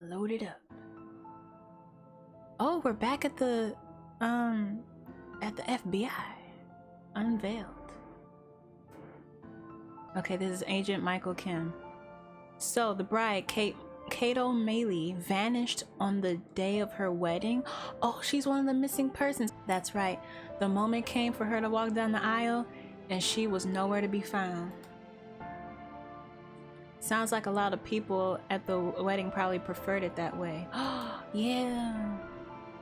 Load it up. Oh, we're back at the FBI. Unveiled. Okay, this is Agent Michael Kim. So the bride, Kate O'Malley, vanished on the day of her wedding. Oh, she's one of the missing persons. That's right. The moment came for her to walk down the aisle and she was nowhere to be found. Sounds like a lot of people at the wedding probably preferred it that way. Yeah.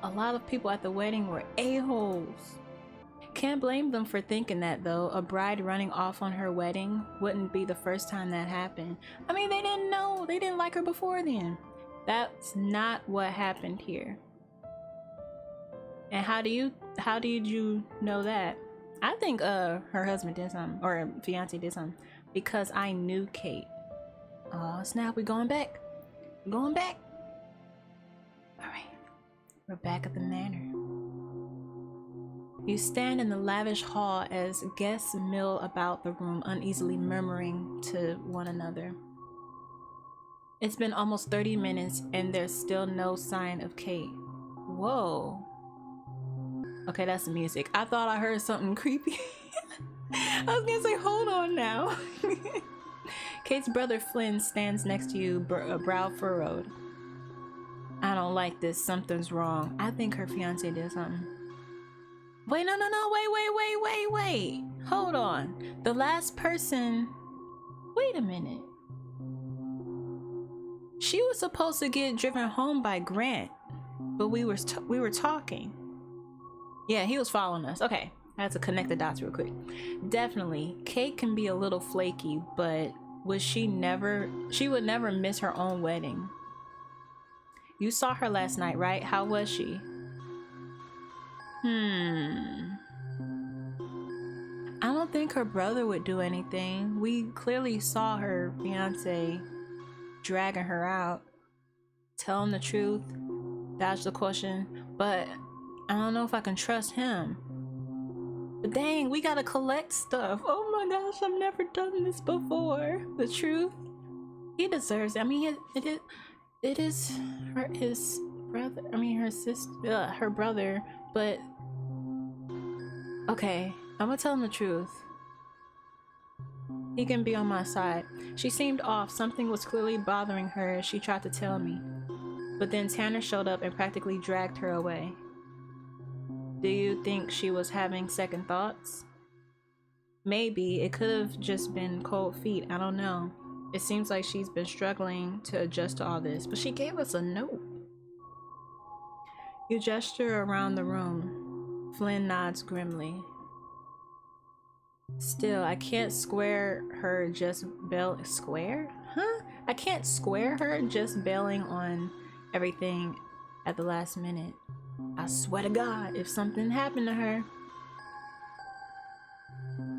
A lot of people at the wedding were a-holes. Can't blame them for thinking that though. A bride running off on her wedding wouldn't be the first time that happened. I mean, they didn't know. They didn't like her before then. That's not what happened here. And how did you know that? I think her husband did something, or her fiance did something, because I knew Kate. Oh snap, we going back. We're going back. Alright. We're back at the manor. You stand in the lavish hall as guests mill about the room, uneasily murmuring to one another. It's been almost 30 minutes and there's still no sign of Kate. Whoa. Okay, that's the music. I thought I heard something creepy. I was gonna say, hold on now. Kate's brother Flynn stands next to you, brow furrowed. I don't like this. Something's wrong. I think her fiance did something. Wait, no, wait. Hold on. The last person... Wait a minute. She was supposed to get driven home by Grant, but we were talking. Yeah, he was following us. Okay, I had to connect the dots real quick. Definitely, Kate can be a little flaky, but she would never miss her own wedding. You saw her last night, right? How was she? I don't think her brother would do anything. We clearly saw her fiance dragging her out. Tell him the truth, dodge the question, but I don't know if I can trust him. But dang, we gotta collect stuff. Oh my gosh, I've never done this before. The truth, he deserves it. I mean, it is his brother. I mean, her sister, her brother. But okay, I'm gonna tell him the truth. He can be on my side. She seemed off. Something was clearly bothering her as she tried to tell me. But then Tanner showed up and practically dragged her away. Do you think she was having second thoughts? Maybe. It could have just been cold feet. I don't know. It seems like she's been struggling to adjust to all this, but she gave us a note. You gesture around the room. Flynn nods grimly. Still, I can't square her just square? Huh? I can't square her just bailing on everything at the last minute. I swear to God, if something happened to her.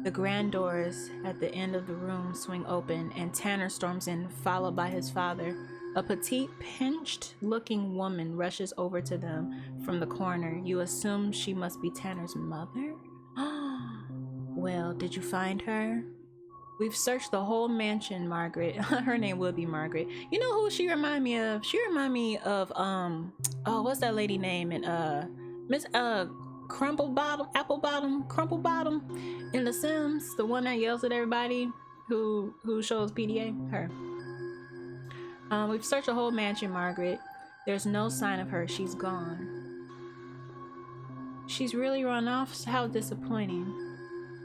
The grand doors at the end of the room swing open and Tanner storms in, followed by his father. A petite, pinched-looking woman rushes over to them from the corner. You assume she must be Tanner's mother? Well, did you find her? We've searched the whole mansion, Margaret. Her name would be Margaret. You know who she remind me of? She remind me of, oh, what's that lady name? And, Miss, Crumplebottom in The Sims. The one that yells at everybody who shows PDA? Her. We've searched the whole mansion, Margaret. There's no sign of her. She's gone. She's really run off? How disappointing.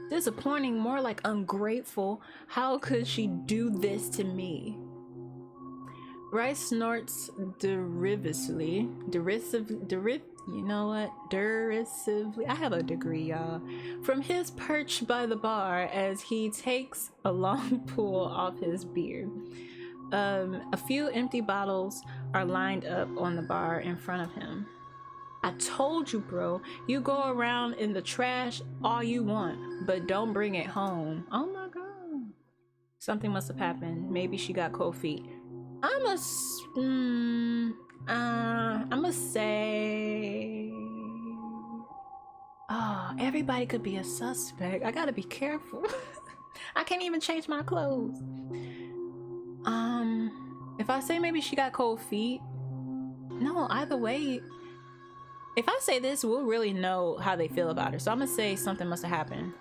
Disappointing, more like ungrateful. How could she do this to me? Bryce snorts derisively. You know what? Derisively. I have a degree, y'all. From his perch by the bar as he takes a long pull off his beard. A few empty bottles are lined up on the bar in front of him. I told you, bro, you go around in the trash all you want, but don't bring it home. Oh my God. Something must have happened. Maybe she got cold feet. I'ma say, oh, everybody could be a suspect. I gotta be careful. I can't even change my clothes. If I say maybe she got cold feet, No, either way, if I say this, we'll really know how they feel about her. So I'm gonna say something must have happened.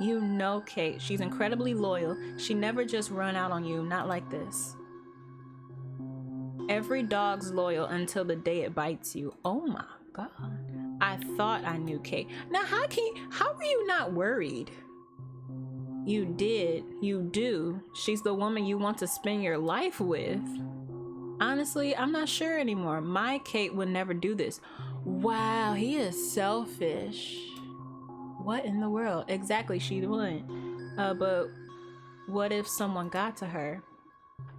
You know Kate, she's incredibly loyal. She never just run out on you, not like this. Every dog's loyal until the day it bites you. Oh my God. I thought I knew Kate. Now how were you not worried? You did, you do. She's the woman you want to spend your life with. Honestly, I'm not sure anymore. My Kate would never do this. Wow, he is selfish. What in the world? Exactly, she wouldn't. But what if someone got to her?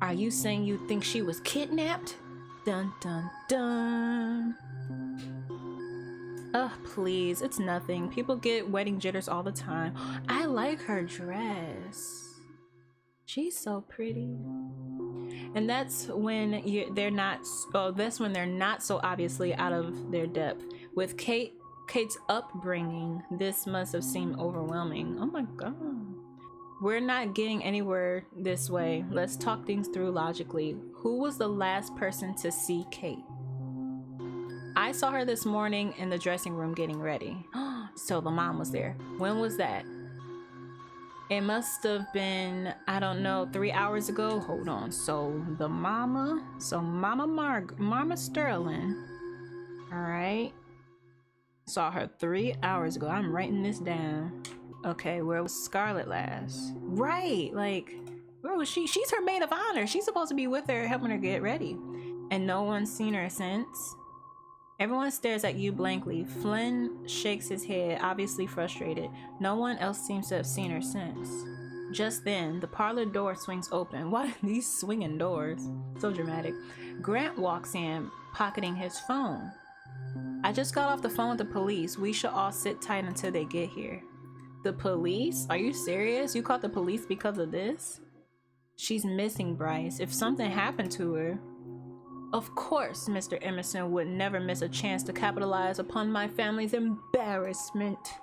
Are you saying you think she was kidnapped? Dun dun dun. Ugh, please, it's nothing. People get wedding jitters all the time. I like her dress. She's so pretty. And that's when they're not so obviously out of their depth. With Kate's upbringing, this must have seemed overwhelming. Oh my God. We're not getting anywhere this way. Let's talk things through logically. Who was the last person to see Kate? I saw her this morning in the dressing room getting ready. So the mom was there. When was that? It must have been, I don't know, 3 hours ago. Hold on. So Mama Sterling. All right. Saw her 3 hours ago. I'm writing this down. Okay, where was Scarlett last? Right, like, where was she? She's her maid of honor. She's supposed to be with her, helping her get ready. And no one's seen her since. Everyone stares at you blankly. Flynn shakes his head, obviously frustrated. No one else seems to have seen her since. Just then, the parlor door swings open. What are these swinging doors? So dramatic. Grant walks in, pocketing his phone. I just got off the phone with the police. We should all sit tight until they get here. The police? Are you serious? You called the police because of this? She's missing, Bryce. If something happened to her... Of course, Mr. Emerson would never miss a chance to capitalize upon my family's embarrassment.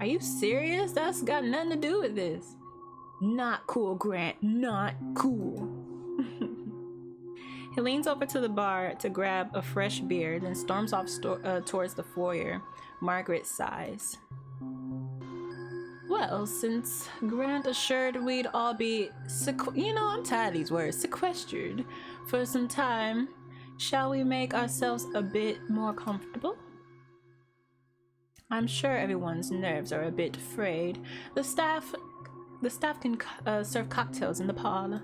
Are you serious? That's got nothing to do with this. Not cool, Grant. Not cool. He leans over to the bar to grab a fresh beer, then storms off towards the foyer. Margaret sighs. Well, since Grant assured we'd all be I'm tired of these words, sequestered for some time, shall we make ourselves a bit more comfortable? I'm sure everyone's nerves are a bit frayed. The staff can serve cocktails in the parlor.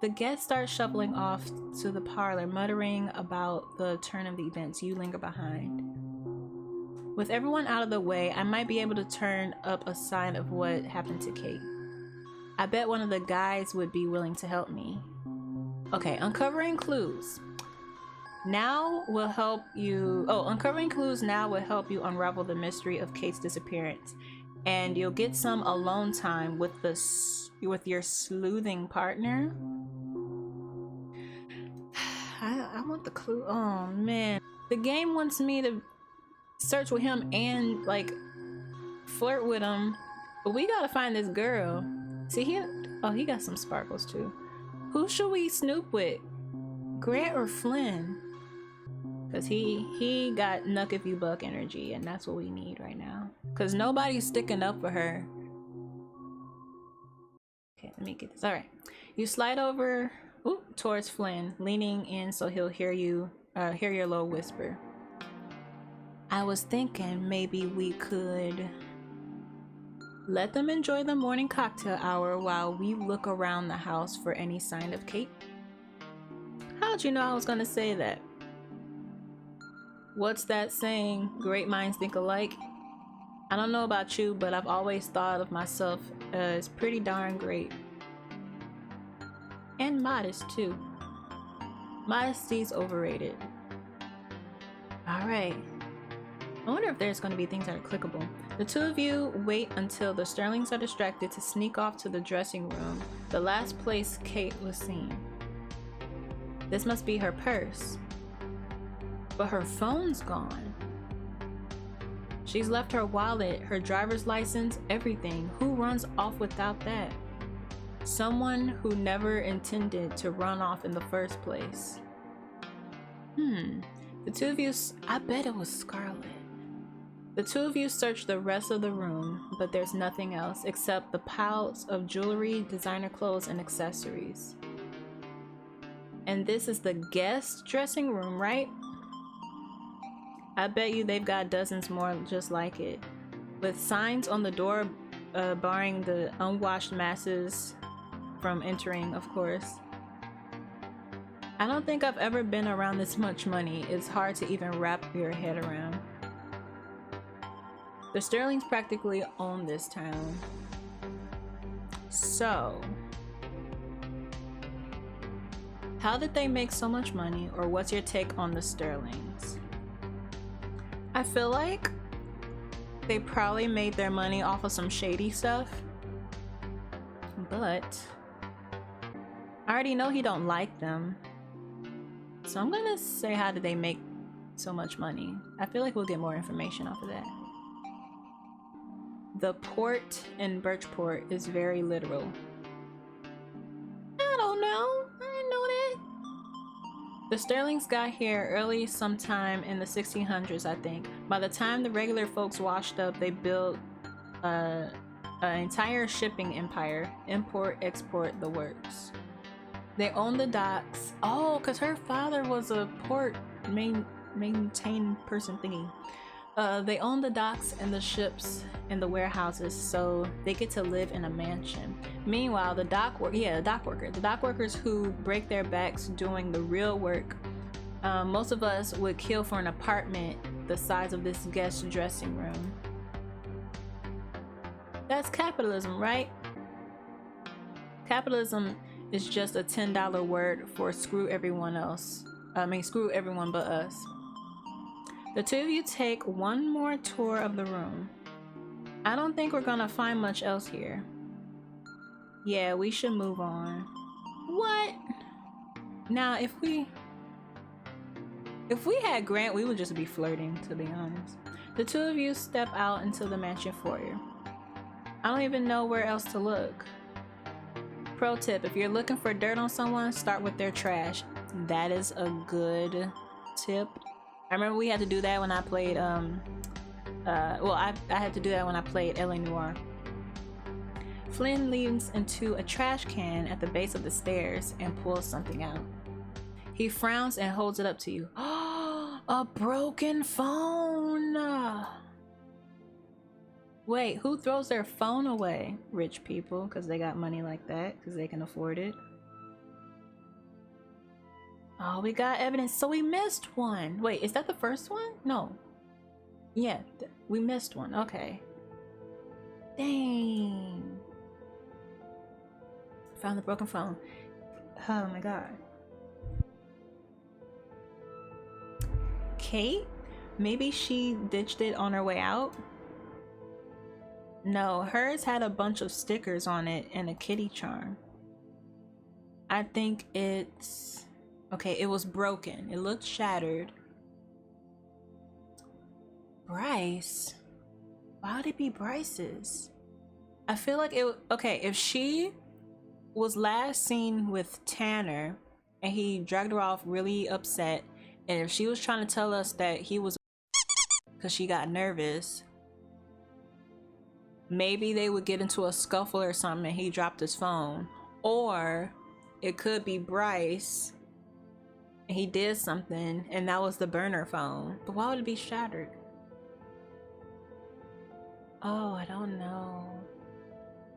The guests start shuffling off to the parlor, muttering about the turn of the events. You linger behind. With everyone out of the way, I might be able to turn up a sign of what happened to Kate. I bet one of the guys would be willing to help me. Okay, uncovering clues now will help you unravel the mystery of Kate's disappearance, and you'll get some alone time with your sleuthing partner. I want the clue. Oh man, the game wants me to search with him and like flirt with him, but we gotta find this girl. See, he got some sparkles too. Who should we snoop with, Grant or Flynn? Because he got knuck if you buck energy, and that's what we need right now, because nobody's sticking up for her. Okay, let me get this. All right, you slide over towards Flynn, leaning in so he'll hear your low whisper. I was thinking maybe we could let them enjoy the morning cocktail hour while we look around the house for any sign of Kate. How'd you know I was gonna say that? What's that saying? Great minds think alike? I don't know about you, but I've always thought of myself as pretty darn great. And modest too. Modesty's overrated. Alright. I wonder if there's going to be things that are clickable. The two of you wait until the Sterlings are distracted to sneak off to the dressing room, the last place Kate was seen. This must be her purse. But her phone's gone. She's left her wallet, her driver's license, everything. Who runs off without that? Someone who never intended to run off in the first place. The two of you, I bet it was Scarlet. The two of you search the rest of the room, but there's nothing else except the piles of jewelry, designer clothes, and accessories. And this is the guest dressing room, right? I bet you they've got dozens more just like it, with signs on the door barring the unwashed masses from entering, of course. I don't think I've ever been around this much money. It's hard to even wrap your head around. The Sterlings practically own this town. So, how did they make so much money, or what's your take on the Sterlings? I feel like they probably made their money off of some shady stuff, but I already know he don't like them. So I'm gonna say, how did they make so much money? I feel like we'll get more information off of that. The port in Birchport is very literal. I don't know. I didn't know that. The Sterlings got here early sometime in the 1600s, I think. By the time the regular folks washed up, they built an entire shipping empire. Import, export, the works. They own the docks. Oh, because her father was a port maintain person thingy. They own the docks and the ships and the warehouses, so they get to live in a mansion. Meanwhile, the dock workers who break their backs doing the real work, most of us would kill for an apartment the size of this guest dressing room. That's capitalism, right? Capitalism is just a $10 word for screw everyone else. Screw everyone but us. The two of you take one more tour of the room. I don't think we're gonna find much else here. Yeah, we should move on. What? Now, if we had Grant, we would just be flirting, to be honest. The two of you step out into the mansion foyer. I don't even know where else to look. Pro tip, if you're looking for dirt on someone, start with their trash. That is a good tip. I remember we had to do that when I played, I had to do that when I played LA Noire. Flynn leans into a trash can at the base of the stairs and pulls something out. He frowns and holds it up to you. Oh, a broken phone! Wait, who throws their phone away? Rich people, because they got money like that, because they can afford it. Oh, we got evidence. So we missed one. Wait, is that the first one? No. Yeah, we missed one. Okay. Dang. Found the broken phone. Oh my god. Kate? Maybe she ditched it on her way out? No, hers had a bunch of stickers on it and a kitty charm. I think it's... Okay, it was broken. It looked shattered. Bryce? Why would it be Bryce's? I feel like it... Okay, if she was last seen with Tanner and he dragged her off really upset, and if she was trying to tell us that he was because she got nervous, maybe they would get into a scuffle or something and he dropped his phone. Or it could be Bryce and he did something and that was the burner phone. But why would it be shattered? Oh, I don't know.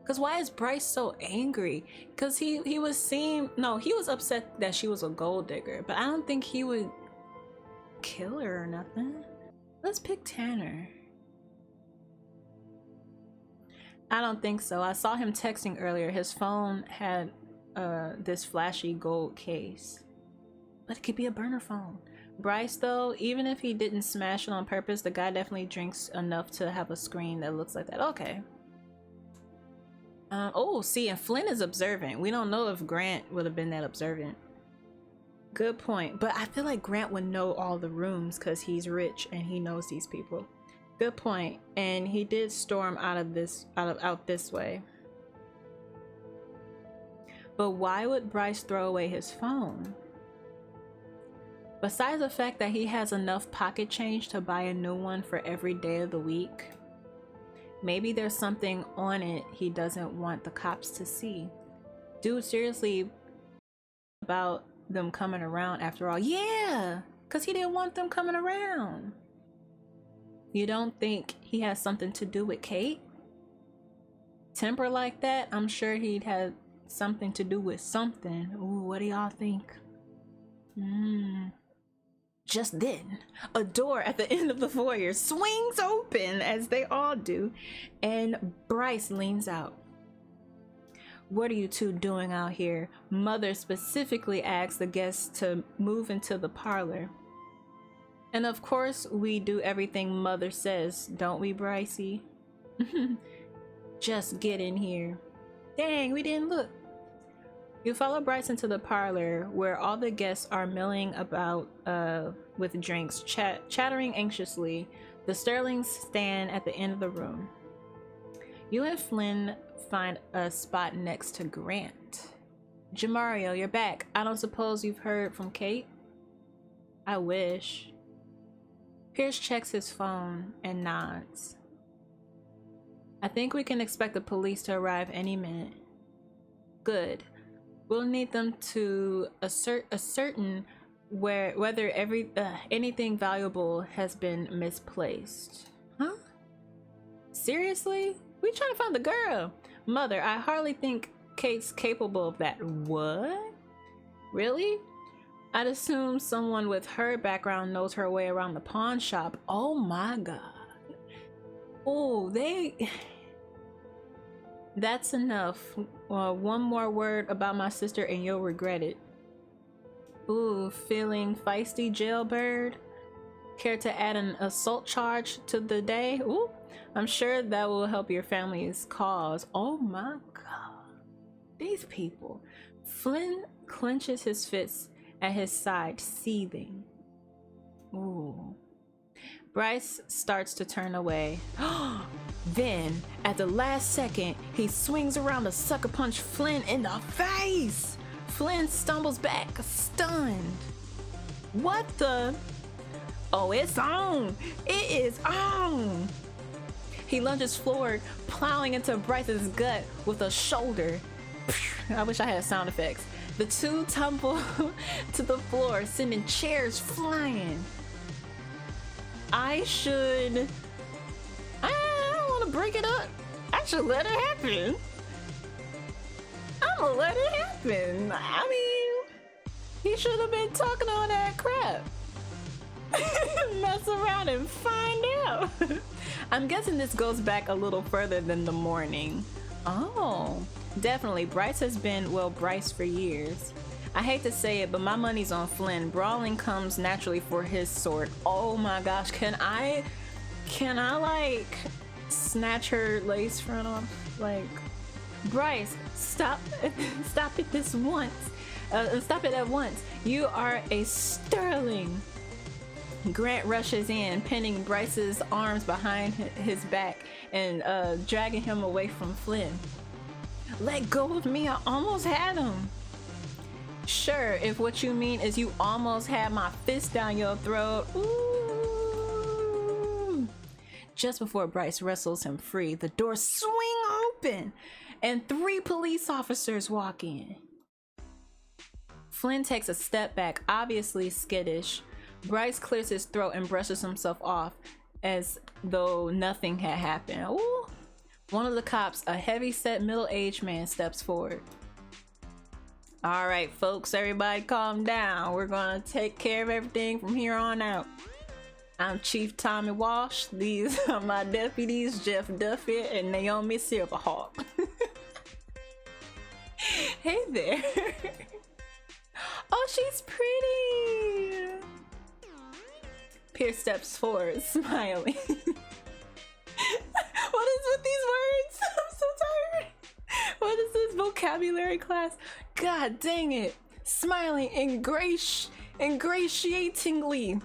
Cause why is Bryce so angry? Cause he was upset that she was a gold digger, but I don't think he would kill her or nothing. Let's pick Tanner. I don't think so. I saw him texting earlier. His phone had this flashy gold case. But it could be a burner phone. Bryce though, even if he didn't smash it on purpose, the guy definitely drinks enough to have a screen that looks like that. Okay. Oh, see, and Flynn is observant. We don't know if Grant would have been that observant. Good point. But I feel like Grant would know all the rooms because he's rich and he knows these people. Good point. And he did storm out this way. But why would Bryce throw away his phone? Besides the fact that he has enough pocket change to buy a new one for every day of the week, maybe there's something on it he doesn't want the cops to see. Dude, seriously, about them coming around after all. Yeah, because he didn't want them coming around. You don't think he has something to do with Kate? Temper like that, I'm sure he'd have something to do with something. Ooh, what do y'all think? Just then, a door at the end of the foyer swings open, as they all do, and Bryce leans out. What are you two doing out here? Mother specifically asks the guests to move into the parlor. And of course, we do everything Mother says, don't we, Brycey? Just get in here. Dang, we didn't look. You follow Bryce into the parlor, where all the guests are milling about with drinks, chattering anxiously. The Sterlings stand at the end of the room. You and Flynn find a spot next to Grant. Jamario, you're back. I don't suppose you've heard from Kate? I wish. Pierce checks his phone and nods. I think we can expect the police to arrive any minute. Good. We'll need them to ascertain whether anything valuable has been misplaced. Huh? Seriously? We trying to find the girl. Mother, I hardly think Kate's capable of that. What? Really? I'd assume someone with her background knows her way around the pawn shop. Oh my god. Oh, that's enough. One more word about my sister and you'll regret it. Ooh, feeling feisty, jailbird? Care to add an assault charge to the day? Ooh, I'm sure that will help your family's cause. Oh my god. These people. Flynn clenches his fists at his side, seething. Ooh. Bryce starts to turn away. Then, at the last second, he swings around to sucker punch Flynn in the face. Flynn stumbles back, stunned. What the? Oh, it's on. It is on. He lunges forward, plowing into Bryce's gut with a shoulder. I wish I had sound effects. The two tumble to the floor, sending chairs flying. I don't want to break it up. I should let it happen. I'm gonna let it happen. I mean, he should have been talking all that crap. Mess around and find out. I'm guessing this goes back a little further than the morning. Oh, definitely. Bryce has been, well, Bryce for years. I hate to say it, but my money's on Flynn. Brawling comes naturally for his sort. Oh my gosh, can I like snatch her lace front off? Like, Bryce, stop it once. Stop it at once. You are a sterling. Grant rushes in, pinning Bryce's arms behind his back and dragging him away from Flynn. Let go of me, I almost had him. Sure, if what you mean is you almost had my fist down your throat. Ooh. Just before Bryce wrestles him free, the doors swing open and 3 police officers walk in. Flynn takes a step back, obviously skittish. Bryce clears his throat and brushes himself off as though nothing had happened. Ooh. One of the cops, a heavy-set middle-aged man, steps forward. All right, folks, everybody calm down. We're gonna take care of everything from here on out. I'm Chief Tommy Walsh. These are my deputies, Jeff Duffy and Naomi Silverhawk. Hey there. Oh, she's pretty. Pierce steps forward, smiling. What is with these words? I'm so tired. What is this vocabulary class? God dang it. Smiling ingratiatingly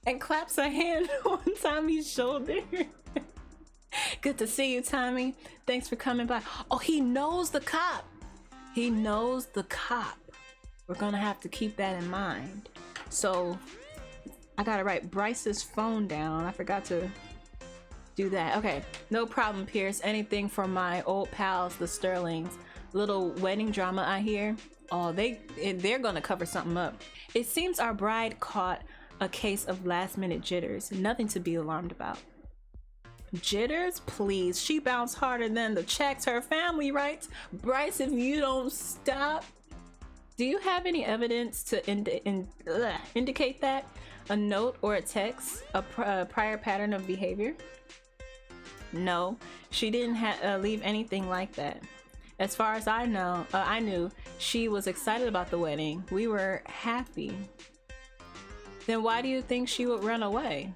and claps a hand on Tommy's shoulder. Good to see you, Tommy. Thanks for coming by. Oh, he knows the cop. He knows the cop. We're gonna have to keep that in mind. So I gotta write Bryce's phone down. I forgot to do that. Okay, no problem, Pierce. Anything for my old pals, the Sterlings. Little wedding drama I hear. Oh, they're gonna cover something up. It seems our bride caught a case of last-minute jitters. Nothing to be alarmed about. Jitters? Please. She bounced harder than the checks her family writes. Bryce, if you don't stop. Do you have any evidence to indicate that? A note or a text? A prior pattern of behavior? No, she didn't leave anything like that. As far as I know, I knew she was excited about the wedding. We were happy. Then why do you think she would run away?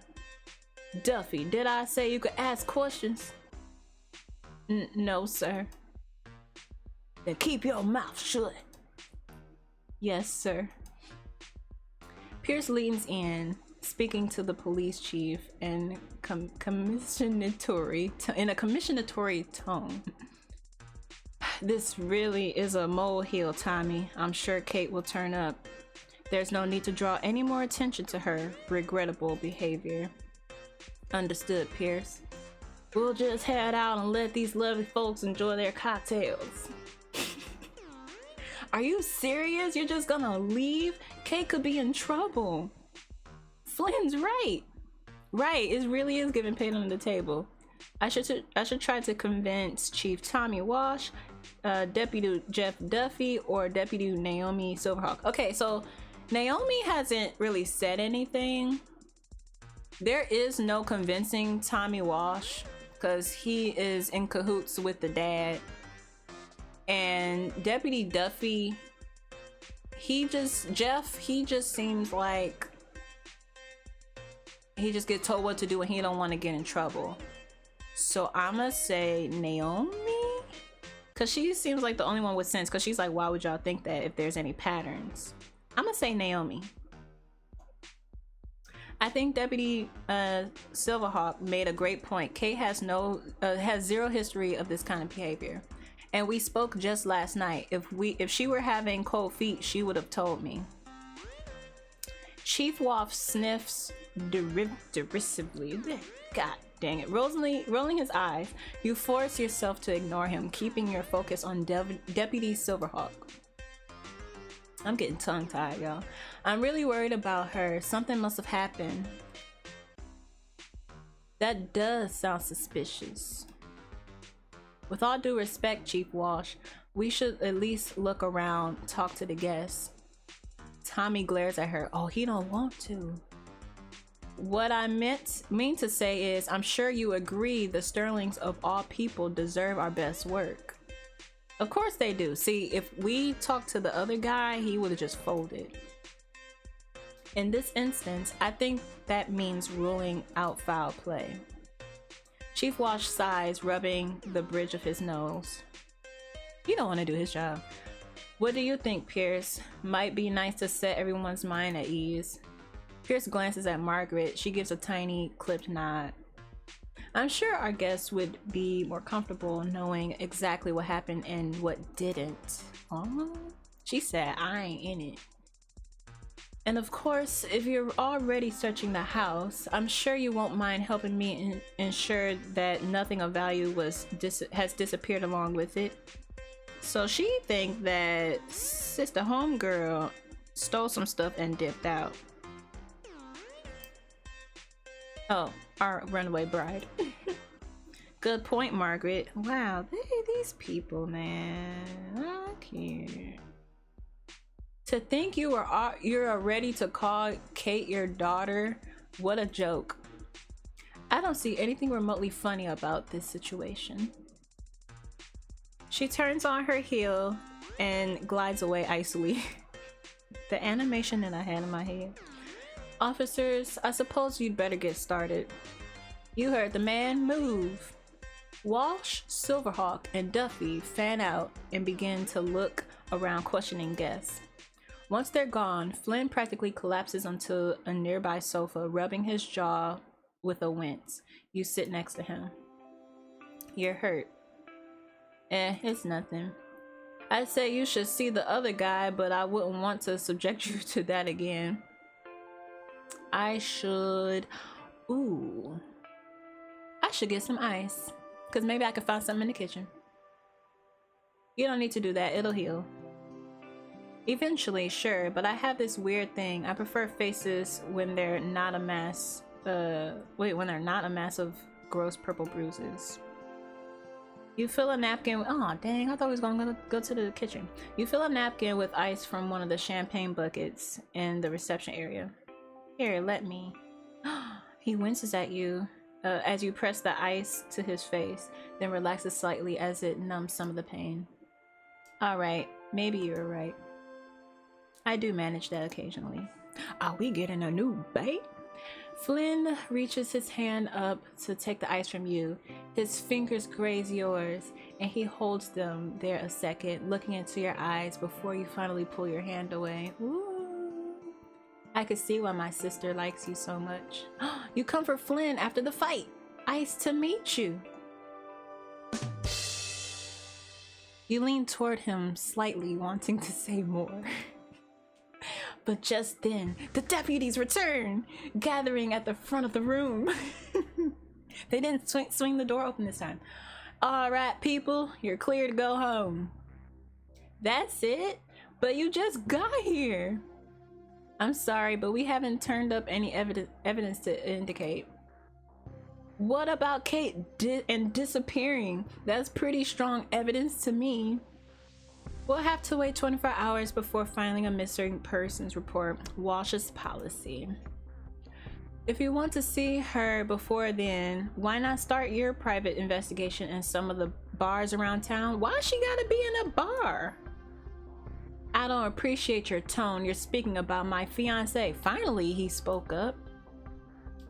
Duffy, did I say you could ask questions? No, sir. Then keep your mouth shut. Yes, sir. Pierce leans in, speaking to the police chief in a commissionatory tone. This really is a molehill, Tommy. I'm sure Kate will turn up. There's no need to draw any more attention to her regrettable behavior. Understood, Pierce. We'll just head out and let these lovely folks enjoy their cocktails. Are you serious? You're just gonna leave? Kate could be in trouble. Flynn's right. Right, it really is giving pain on the table. I should try to convince Chief Tommy Walsh, Deputy Jeff Duffy, or Deputy Naomi Silverhawk. Okay, so Naomi hasn't really said anything. There is no convincing Tommy Walsh because he is in cahoots with the dad. And Deputy Duffy, he just seems like he just gets told what to do and he don't want to get in trouble. So I'ma say Naomi, because she seems like the only one with sense, because she's like, why would y'all think that if there's any patterns? I'ma say Naomi. I think Deputy Silverhawk made a great point. Kate has zero history of this kind of behavior. And we spoke just last night. If she were having cold feet, she would have told me. Chief Wolf sniffs derisively. God dang it. Rolling his eyes, you force yourself to ignore him, keeping your focus on Deputy Silverhawk. I'm getting tongue-tied, y'all. I'm really worried about her. Something must have happened. That does sound suspicious. With all due respect, Chief Walsh, we should at least look around, talk to the guests. Tommy glares at her. Oh, he don't want to. What I mean to say is, I'm sure you agree the Sterlings of all people deserve our best work. Of course they do. See, if we talked to the other guy, he would have just folded. In this instance, I think that means ruling out foul play. Chief Walsh sighs, rubbing the bridge of his nose. He don't want to do his job. What do you think, Pierce? Might be nice to set everyone's mind at ease. Pierce glances at Margaret. She gives a tiny, clipped nod. I'm sure our guests would be more comfortable knowing exactly what happened and what didn't. Oh, she said, I ain't in it. And of course, if you're already searching the house, I'm sure you won't mind helping me ensure that nothing of value has disappeared along with it. So she thinks that Sister Homegirl stole some stuff and dipped out. Oh, our runaway bride. Good point, Margaret. Wow, these people, man. I can't. To think you're ready to call Kate your daughter, what a joke. I don't see anything remotely funny about this situation. She turns on her heel and glides away icily. The animation that I had in my head. Officers, I suppose you'd better get started. You heard the man. Move. Walsh, Silverhawk, and Duffy fan out and begin to look around, questioning guests. Once they're gone, Flynn practically collapses onto a nearby sofa, rubbing his jaw with a wince. You sit next to him. You're hurt. It's nothing. I say you should see the other guy, but I wouldn't want to subject you to that again. I should... Ooh. I should get some ice. Because maybe I could find something in the kitchen. You don't need to do that. It'll heal. Eventually, sure. But I have this weird thing. I prefer faces when they're not a mass... when they're not a mass of gross purple bruises. You fill a napkin... Oh, dang. I thought we was gonna go to the kitchen. You fill a napkin with ice from one of the champagne buckets in the reception area. Here, let me. He winces at you as you press the ice to his face, then relaxes slightly as it numbs some of the pain. Alright, maybe you're right. I do manage that occasionally. Are we getting a new bait? Flynn reaches his hand up to take the ice from you. His fingers graze yours, and he holds them there a second, looking into your eyes before you finally pull your hand away. Ooh. I could see why my sister likes you so much. You come for Flynn after the fight. Ice to meet you. You lean toward him slightly, wanting to say more. But just then, the deputies return, gathering at the front of the room. They didn't swing the door open this time. All right, people, you're clear to go home. That's it? But you just got here. I'm sorry, but we haven't turned up any evidence to indicate. What about Kate and disappearing? That's pretty strong evidence to me. We'll have to wait 24 hours before filing a missing persons report. Walsh's policy. If you want to see her before then, why not start your private investigation in some of the bars around town? Why she gotta be in a bar? I don't appreciate your tone. You're speaking about my fiance. Finally, he spoke up.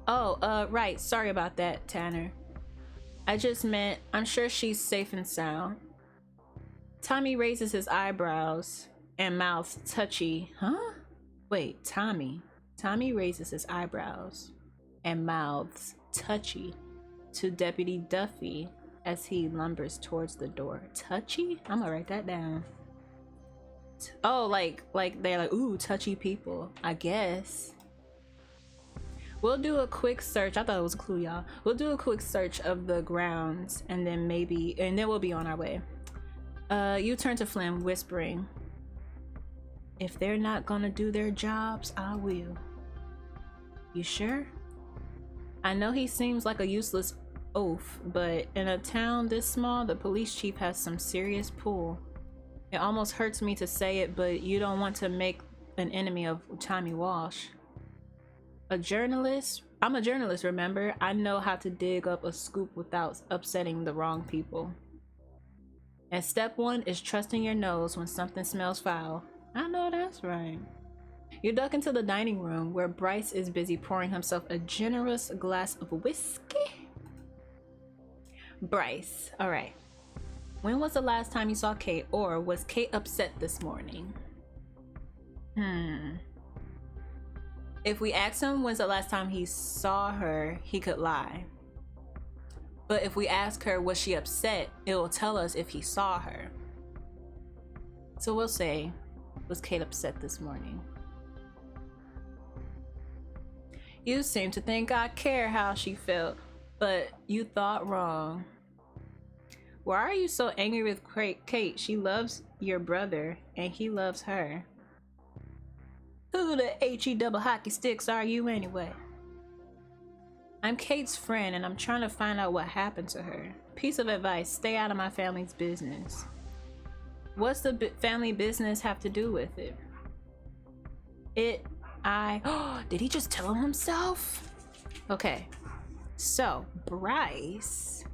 Oh, right. Sorry about that, Tanner. I just meant I'm sure she's safe and sound. Tommy raises his eyebrows and mouths touchy. Huh? Wait, Tommy. Tommy raises his eyebrows and mouths touchy to Deputy Duffy as he lumbers towards the door. Touchy? I'm gonna write that down. Oh, like they're like, ooh, touchy people, I guess. We'll do a quick search. I thought it was a clue, y'all. We'll do a quick search of the grounds and then we'll be on our way. You turn to Flynn, whispering, if they're not gonna do their jobs, I will. You sure? I know he seems like a useless oaf, but in a town this small, the police chief has some serious pull. It almost hurts me to say it, but you don't want to make an enemy of Tommy Walsh. A journalist? I'm a journalist, remember? I know how to dig up a scoop without upsetting the wrong people. And step one is trusting your nose when something smells foul. I know that's right. You duck into the dining room where Bryce is busy pouring himself a generous glass of whiskey. Bryce, all right. When was the last time you saw Kate, or was Kate upset this morning? If we ask him when's the last time he saw her, he could lie. But if we ask her was she upset, it will tell us if he saw her. So we'll say, was Kate upset this morning? You seem to think I care how she felt, but you thought wrong. Why are you so angry with Kate? She loves your brother, and he loves her. Who the HE double hockey sticks are you anyway? I'm Kate's friend, and I'm trying to find out what happened to her. Piece of advice, stay out of my family's business. What's the family business have to do with it? Did he just tell him himself? Okay, so Bryce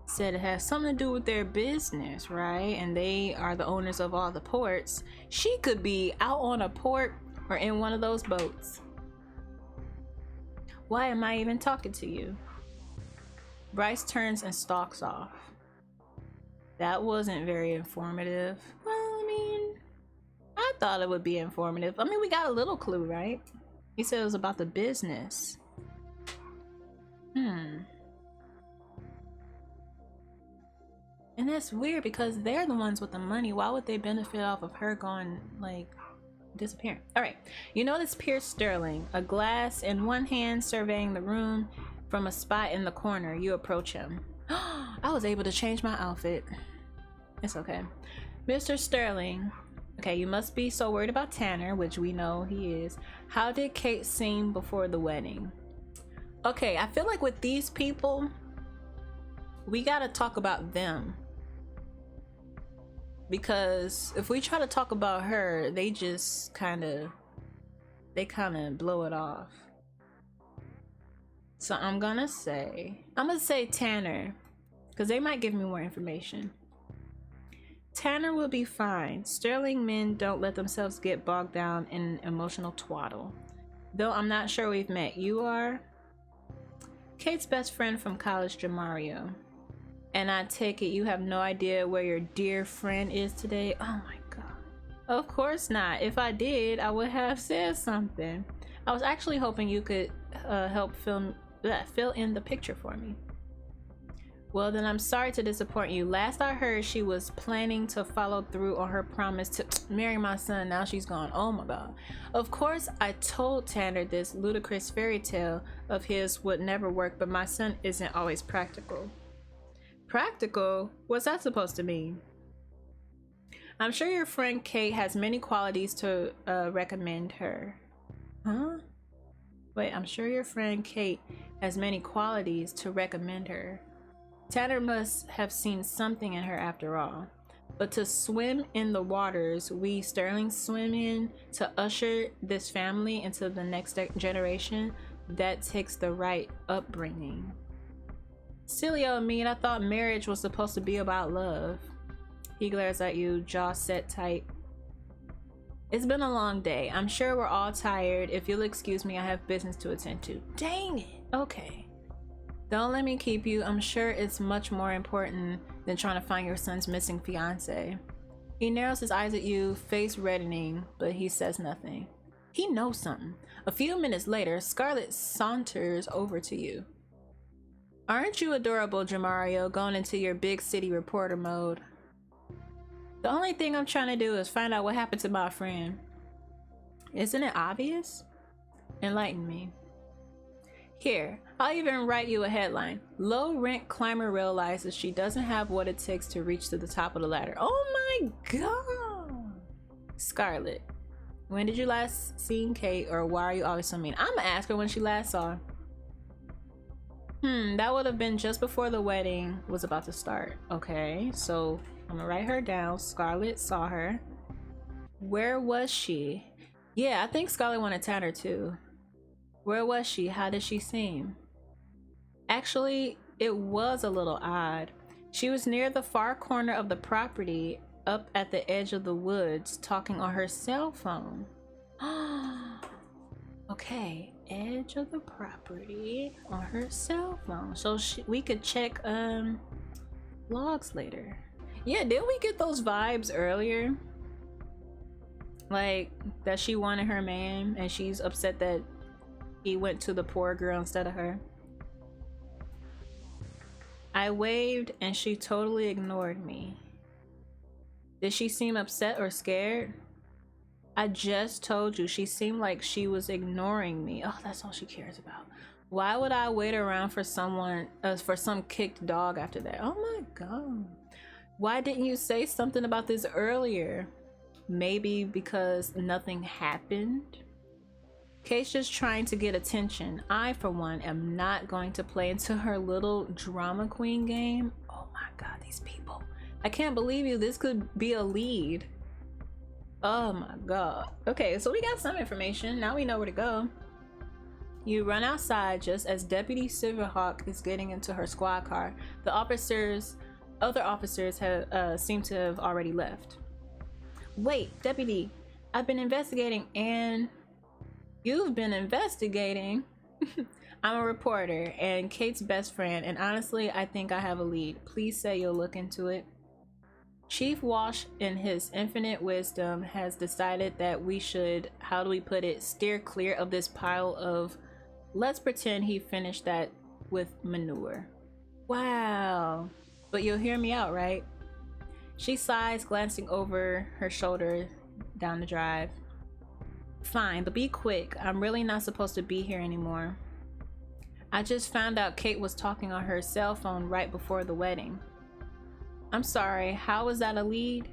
said it has something to do with their business, right? And they are the owners of all the ports. She could be out on a port or in one of those boats. Why am I even talking to you? Bryce turns and stalks off. That wasn't very informative. Well, I mean, I thought it would be informative. I mean, we got a little clue, right? He said it was about the business. And that's weird because they're the ones with the money. Why would they benefit off of her going, like, disappearing? All right. You notice Pierce Sterling, a glass in one hand, surveying the room from a spot in the corner. You approach him. I was able to change my outfit. It's okay. Mr. Sterling. Okay, you must be so worried about Tanner, which we know he is. How did Kate seem before the wedding? Okay, I feel like with these people, we gotta talk about them. Because if we try to talk about her, they just kind of blow it off. So I'm gonna say Tanner, because they might give me more information. Tanner will be fine. Sterling men don't let themselves get bogged down in emotional twaddle. Though I'm not sure we've met. You are? Kate's best friend from college, Jamario. And I take it you have no idea where your dear friend is today? Oh my god. Of course not. If I did, I would have said something. I was actually hoping you could help fill in the picture for me. Well, then I'm sorry to disappoint you. Last I heard, she was planning to follow through on her promise to marry my son. Now she's gone. Oh my god. Of course, I told Tanner this ludicrous fairy tale of his would never work, but my son isn't always practical. Practical? What's that supposed to mean? I'm sure your friend Kate has many qualities to recommend her. Huh? Wait, I'm sure your friend Kate has many qualities to recommend her. Tanner must have seen something in her after all. But to swim in the waters we Sterling swim in, to usher this family into the next generation, that takes the right upbringing. Silly old me, I thought marriage was supposed to be about love. He glares at you, jaw set tight. It's been a long day. I'm sure we're all tired. If you'll excuse me, I have business to attend to. Dang it. Okay. Don't let me keep you. I'm sure it's much more important than trying to find your son's missing fiance. He narrows his eyes at you, face reddening, but he says nothing. He knows something. A few minutes later, Scarlett saunters over to you. Aren't you adorable, Jamario, going into your big city reporter mode? The only thing I'm trying to do is find out what happened to my friend. Isn't it obvious? Enlighten me. Here, I'll even write you a headline. Low rent climber realizes she doesn't have what it takes to reach to the top of the ladder. Oh my god! Scarlett, when did you last see Kate, or why are you always so mean? I'm gonna ask her when she last saw her. That would have been just before the wedding was about to start. Okay, so I'm gonna write her down. Scarlett saw her. Where was she? Yeah, I think Scarlett wanted Tanner too. Where was she? How did she seem? Actually, it was a little odd. She was near the far corner of the property, up at the edge of the woods, talking on her cell phone. Okay, edge of the property on her cell phone. So we could check logs later. Yeah, didn't we get those vibes earlier? Like that she wanted her man and she's upset that he went to the poor girl instead of her. I waved and she totally ignored me. Did she seem upset or scared? I just told you, she seemed like she was ignoring me. Oh, that's all she cares about. Why would I wait around for someone, for some kicked dog after that? Oh my god. Why didn't you say something about this earlier? Maybe because nothing happened? Kate's just trying to get attention. I, for one, am not going to play into her little drama queen game. Oh my god, these people. I can't believe you. This could be a lead. Oh my god. Okay, so we got some information. Now we know where to go. You run outside just as Deputy Silverhawk is getting into her squad car. The other officers have seem to have already left. Wait, Deputy, I've been investigating. And you've been investigating? I'm a reporter and Kate's best friend, and honestly, I think I have a lead. Please say you'll look into it. Chief Walsh, in his infinite wisdom, has decided that we should, how do we put it, steer clear of this pile of, let's pretend he finished that with manure. Wow. But you'll hear me out, right? She sighs, glancing over her shoulder down the drive. Fine, but be quick. I'm really not supposed to be here anymore. I just found out Kate was talking on her cell phone right before the wedding. I'm sorry, how was that a lead?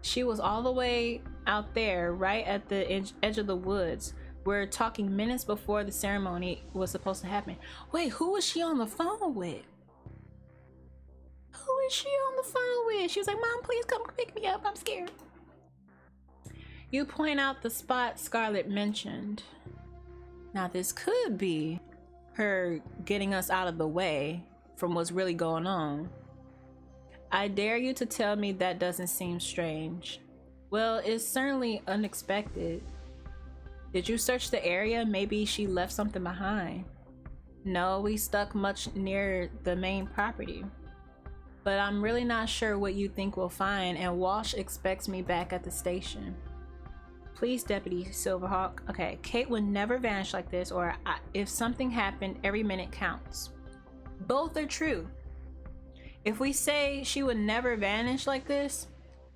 She was all the way out there, right at the edge of the woods. We're talking minutes before the ceremony was supposed to happen. Wait, who was she on the phone with? Who is she on the phone with? She was like, Mom, please come pick me up. I'm scared. You point out the spot Scarlett mentioned. Now this could be her getting us out of the way from what's really going on. I dare you to tell me that doesn't seem strange. Well, it's certainly unexpected. Did you search the area? Maybe she left something behind. No, we stuck much near the main property. But I'm really not sure what you think we'll find, and Walsh expects me back at the station. Please, Deputy Silverhawk. Okay, Kate would never vanish like this, or if something happened, every minute counts. Both are true. If we say she would never vanish like this,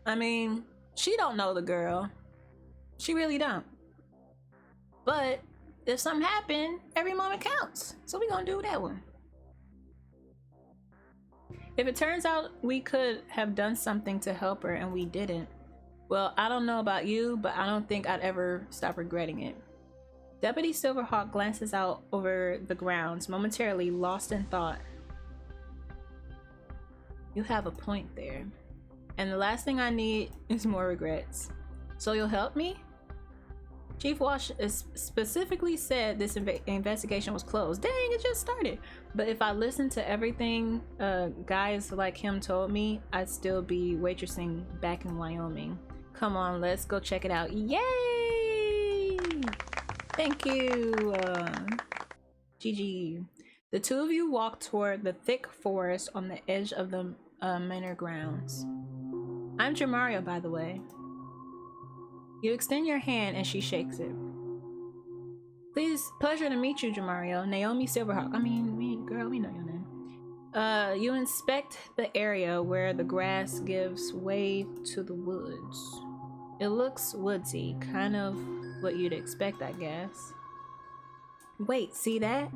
I mean, she don't know the girl. She really don't. But if something happened, every moment counts. So we gonna do that one. If it turns out we could have done something to help her and we didn't, well, I don't know about you, but I don't think I'd ever stop regretting it. Deputy Silverhawk glances out over the grounds, momentarily lost in thought. You have a point there. And the last thing I need is more regrets. So you'll help me? Chief Walsh specifically said this investigation was closed. Dang, it just started. But if I listened to everything guys like him told me, I'd still be waitressing back in Wyoming. Come on, let's go check it out. Yay! Thank you. GG. The two of you walk toward the thick forest on the edge of the manor grounds. I'm Jamario, by the way. You extend your hand and she shakes it. Pleasure to meet you, Jamario. Naomi Silverhawk. I mean, girl, we know your name. You inspect the area where the grass gives way to the woods. It looks woodsy, kind of what you'd expect, I guess. Wait, see that?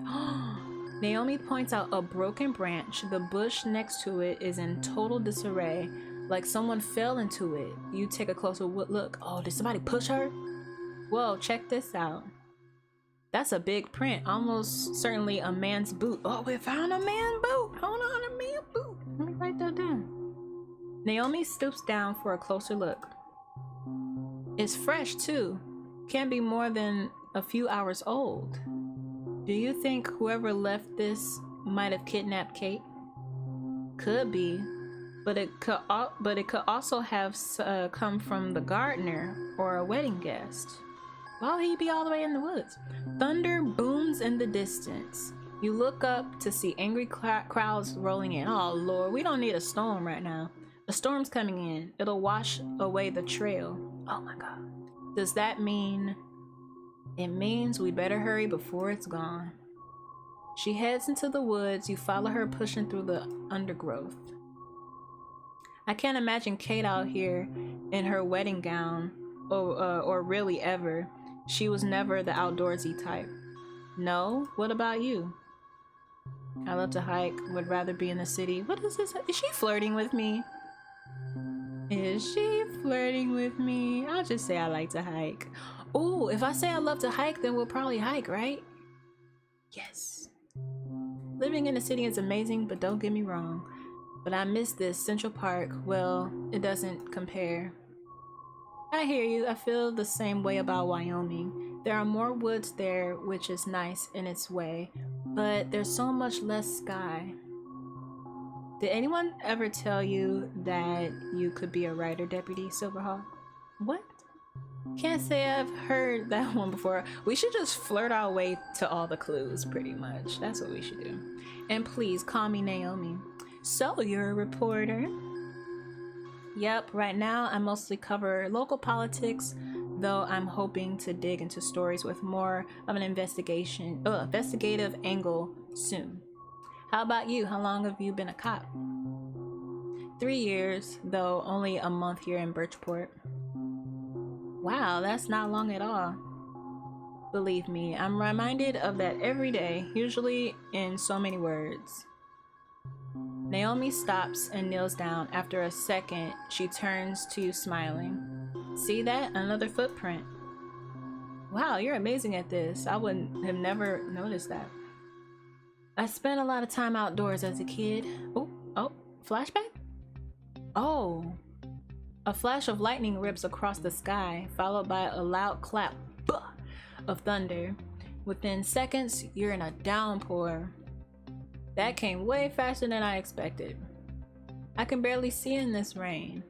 Naomi points out a broken branch. The bush next to it is in total disarray, like someone fell into it. You take a closer look. Oh, did somebody push her? Whoa, check this out. That's a big print, almost certainly a man's boot. Oh, we found a man boot. Hold on, a man boot. Let me write that down. Naomi stoops down for a closer look. It's fresh too. Can't be more than a few hours old. Do you think whoever left this might have kidnapped Kate? Could be, but it could also have come from the gardener or a wedding guest. Why would he be all the way in the woods? Thunder booms in the distance. You look up to see angry crowds rolling in. Oh Lord, we don't need a storm right now. A storm's coming in. It'll wash away the trail. Oh my God. Does that mean... It means we better hurry before it's gone. She heads into the woods. You follow her, pushing through the undergrowth. I can't imagine Kate out here in her wedding gown, or really ever. She was never the outdoorsy type. No? What about you? I love to hike, would rather be in the city. What is this? Is she flirting with me? Is she flirting with me? I'll just say I like to hike. Oh, if I say I love to hike, then we'll probably hike, right? Yes. Living in the city is amazing, but don't get me wrong. But I miss this Central Park. Well, it doesn't compare. I hear you. I feel the same way about Wyoming. There are more woods there, which is nice in its way, but there's so much less sky. Did anyone ever tell you that you could be a writer, Deputy Silverhawk? What? Can't say I've heard that one before. We should just flirt our way to all the clues, pretty much. That's what we should do. And please call me Naomi. So you're a reporter? Yep, right now I mostly cover local politics, though I'm hoping to dig into stories with more of an investigative angle soon. How about you? How long have you been a cop? 3 years, though only a month here in Birchport. Wow, that's not long at all. Believe me, I'm reminded of that every day, usually in so many words. Naomi stops and kneels down. After a second, she turns to you smiling. See that? Another footprint. Wow, you're amazing at this. I wouldn't have never noticed that. I spent a lot of time outdoors as a kid. Oh, flashback? Oh. A flash of lightning rips across the sky, followed by a loud clap of thunder. Within seconds, you're in a downpour. That came way faster than I expected. I can barely see in this rain.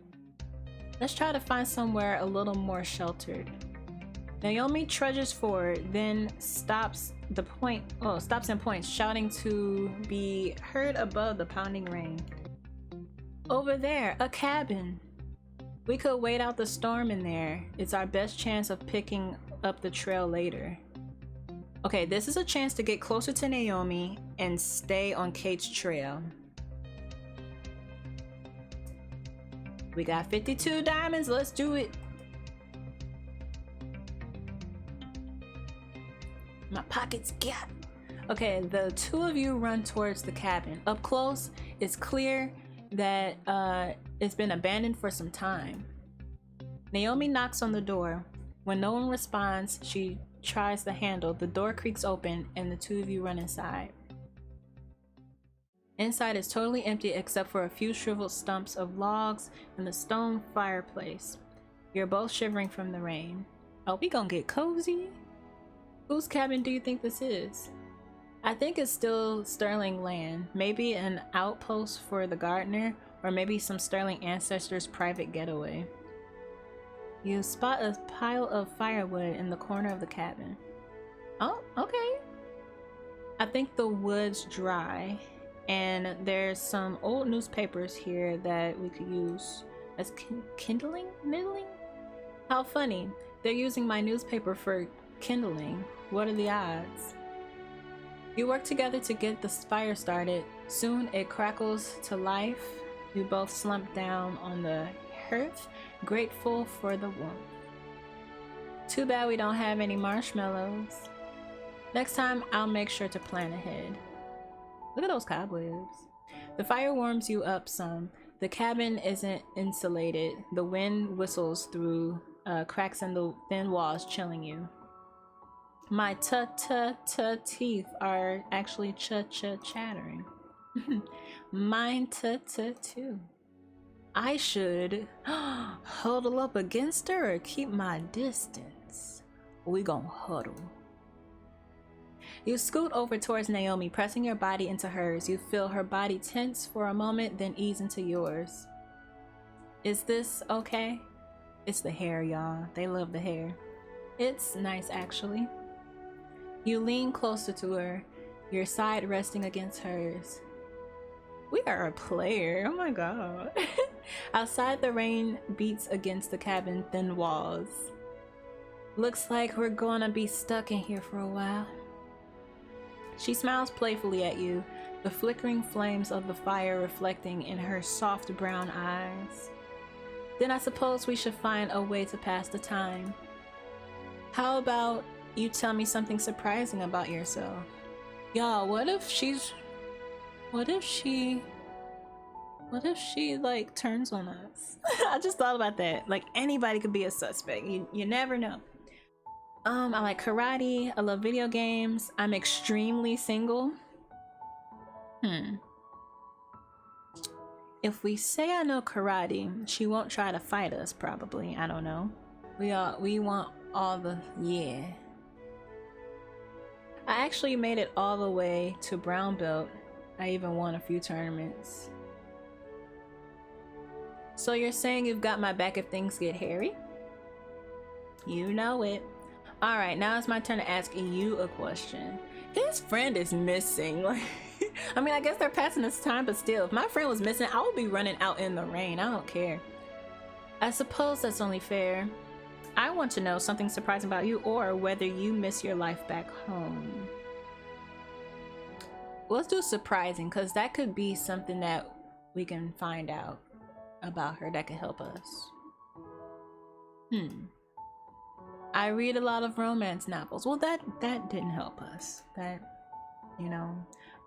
Let's try to find somewhere a little more sheltered. Naomi trudges forward, then stops and points, shouting to be heard above the pounding rain. Over there, a cabin. We could wait out the storm in there. It's our best chance of picking up the trail later. Okay, this is a chance to get closer to Naomi and stay on Kate's trail. We got 52 diamonds, let's do it. My pockets got. Okay, the two of you run towards the cabin. Up close, it's clear that it's been abandoned for some time. Naomi knocks on the door. When no one responds, she tries the handle. The door creaks open and the two of you run inside. Inside is totally empty except for a few shriveled stumps of logs and the stone fireplace. You're both shivering from the rain. Oh, we gonna get cozy? Whose cabin do you think this is? I think it's still Sterling land. Maybe an outpost for the gardener, or maybe some Sterling ancestors' private getaway. You spot a pile of firewood in the corner of the cabin. Oh, okay. I think the wood's dry, and there's some old newspapers here that we could use as kindling? How funny. They're using my newspaper for kindling. What are the odds? You work together to get the fire started. Soon it crackles to life. You both slump down on the hearth, grateful for the warmth. Too bad we don't have any marshmallows. Next time I'll make sure to plan ahead. Look at those cobwebs. The fire warms you up some. The cabin isn't insulated. The wind whistles through cracks in the thin walls, chilling you. My teeth are actually chattering. Mine too. I should huddle up against her or keep my distance. We gon' huddle. You scoot over towards Naomi, pressing your body into hers. You feel her body tense for a moment, then ease into yours. Is this okay? It's the hair, y'all. They love the hair. It's nice, actually. You lean closer to her, your side resting against hers. We are a player, oh my god. Outside, the rain beats against the cabin thin walls. Looks like we're gonna be stuck in here for a while. She smiles playfully at you, the flickering flames of the fire reflecting in her soft brown eyes. Then I suppose we should find a way to pass the time. How about you tell me something surprising about yourself? Y'all, what if she like turns on us? I just thought about that. Like, anybody could be a suspect. You never know. I like karate. I love video games. I'm extremely single. If we say I know karate, she won't try to fight us, probably. I don't know. We want all the yeah. I actually made it all the way to brown belt. I even won a few tournaments. So you're saying you've got my back if things get hairy? You know it. Alright, now it's my turn to ask you a question. His friend is missing. I mean, I guess they're passing this time, but still, if my friend was missing, I would be running out in the rain. I don't care. I suppose that's only fair. I want to know something surprising about you, or whether you miss your life back home. Let's do surprising, because that could be something that we can find out. about her that could help us? I read a lot of romance novels. Well, that didn't help us. That, you know.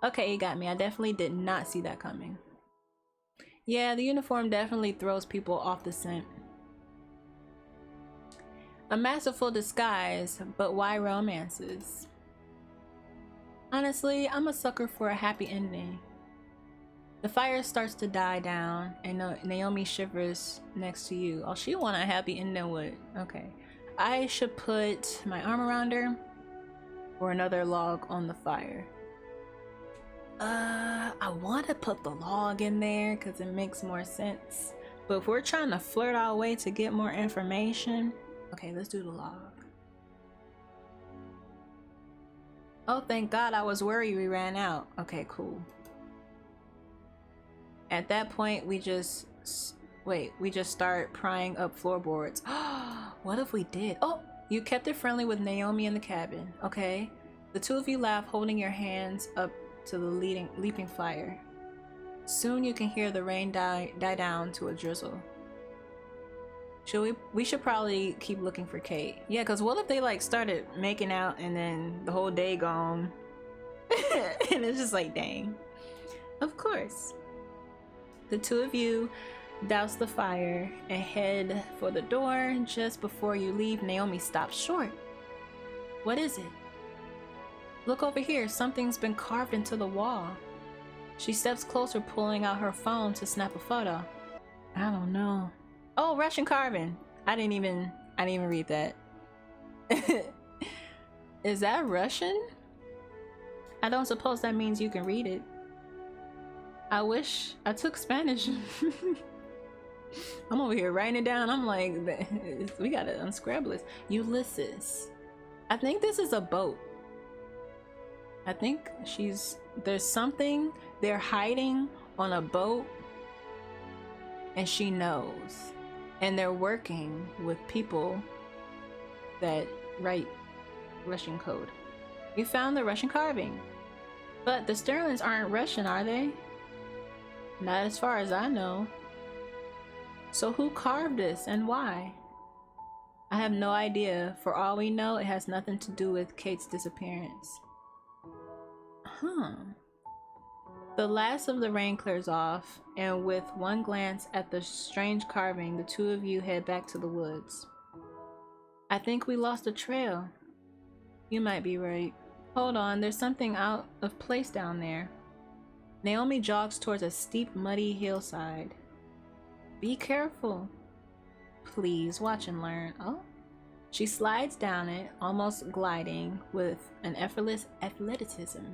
Okay, you got me. I definitely did not see that coming. Yeah, the uniform definitely throws people off the scent. A masterful disguise, but why romances? Honestly, I'm a sucker for a happy ending. The fire starts to die down, and Naomi shivers next to you. Oh, she want a happy ending with. Okay. I should put my arm around her or another log on the fire. I want to put the log in there because it makes more sense. But if we're trying to flirt our way to get more information, okay, let's do the log. Oh, thank God, I was worried we ran out. Okay, cool. At that point, we just start prying up floorboards. What if we did? Oh, you kept it friendly with Naomi in the cabin. Okay. The two of you laugh, holding your hands up to the leaping fire. Soon you can hear the rain die down to a drizzle. We should probably keep looking for Kate. Yeah, because what if they like started making out and then the whole day gone? And it's just like, dang. Of course. The two of you douse the fire and head for the door. Just before you leave, Naomi stops short. What is it? Look over here, something's been carved into the wall. She steps closer, pulling out her phone to snap a photo. I don't know. Oh, Russian carving. I didn't even read that. Is that Russian? I don't suppose that means you can read it. I wish I took Spanish. I'm over here writing it down. I'm like, we gotta unscramble this. Ulysses. I think this is a boat. I think there's something they're hiding on a boat and she knows. And they're working with people that write Russian code. You found the Russian carving. But the Sterlings aren't Russian, are they? Not as far as I know. So who carved this and why? I have no idea. For all we know, it has nothing to do with Kate's disappearance. The last of the rain clears off, and with one glance at the strange carving, the two of you head back to the woods. I think we lost a trail. You might be right. Hold on, there's something out of place down there. Naomi jogs towards a steep, muddy hillside. Be careful. Please, watch and learn. Oh. She slides down it, almost gliding with an effortless athleticism.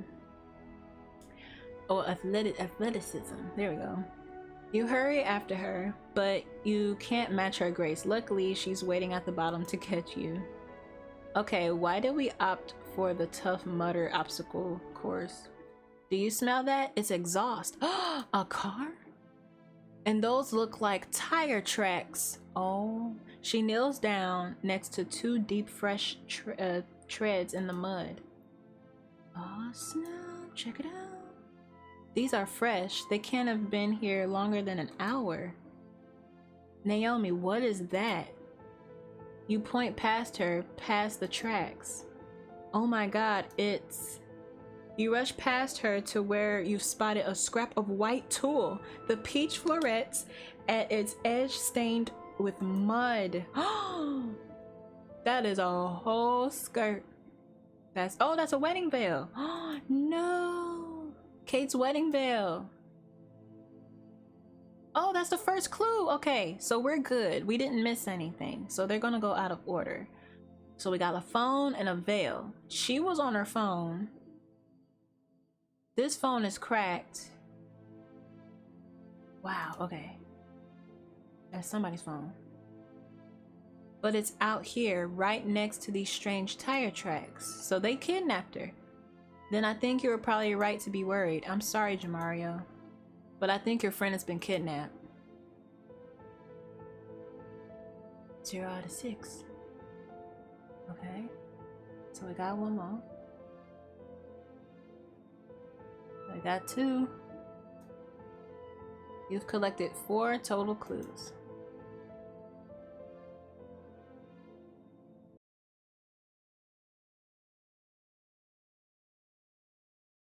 Oh, athleticism. There we go. You hurry after her, but you can't match her grace. Luckily, she's waiting at the bottom to catch you. Okay, why did we opt for the Tough Mudder obstacle course? Do you smell that? It's exhaust. A car? And those look like tire tracks. Oh, she kneels down next to two deep, fresh treads in the mud. Oh, snap. Check it out. These are fresh. They can't have been here longer than an hour. Naomi, what is that? You point past her, past the tracks. Oh my God, it's... You rush past her to where you've spotted a scrap of white tulle, the peach florets at its edge stained with mud. That is a whole skirt. That's a wedding veil. No. Kate's wedding veil. Oh, that's the first clue. Okay, so we're good. We didn't miss anything. So they're gonna go out of order. So we got a phone and a veil. She was on her phone. This phone is cracked. Wow, okay. That's somebody's phone. But it's out here, right next to these strange tire tracks. So they kidnapped her. Then I think you were probably right to be worried. I'm sorry, Jamario. But I think your friend has been kidnapped. 0 out of 6. Okay. So we got one more. I got 2. You've collected 4 total clues.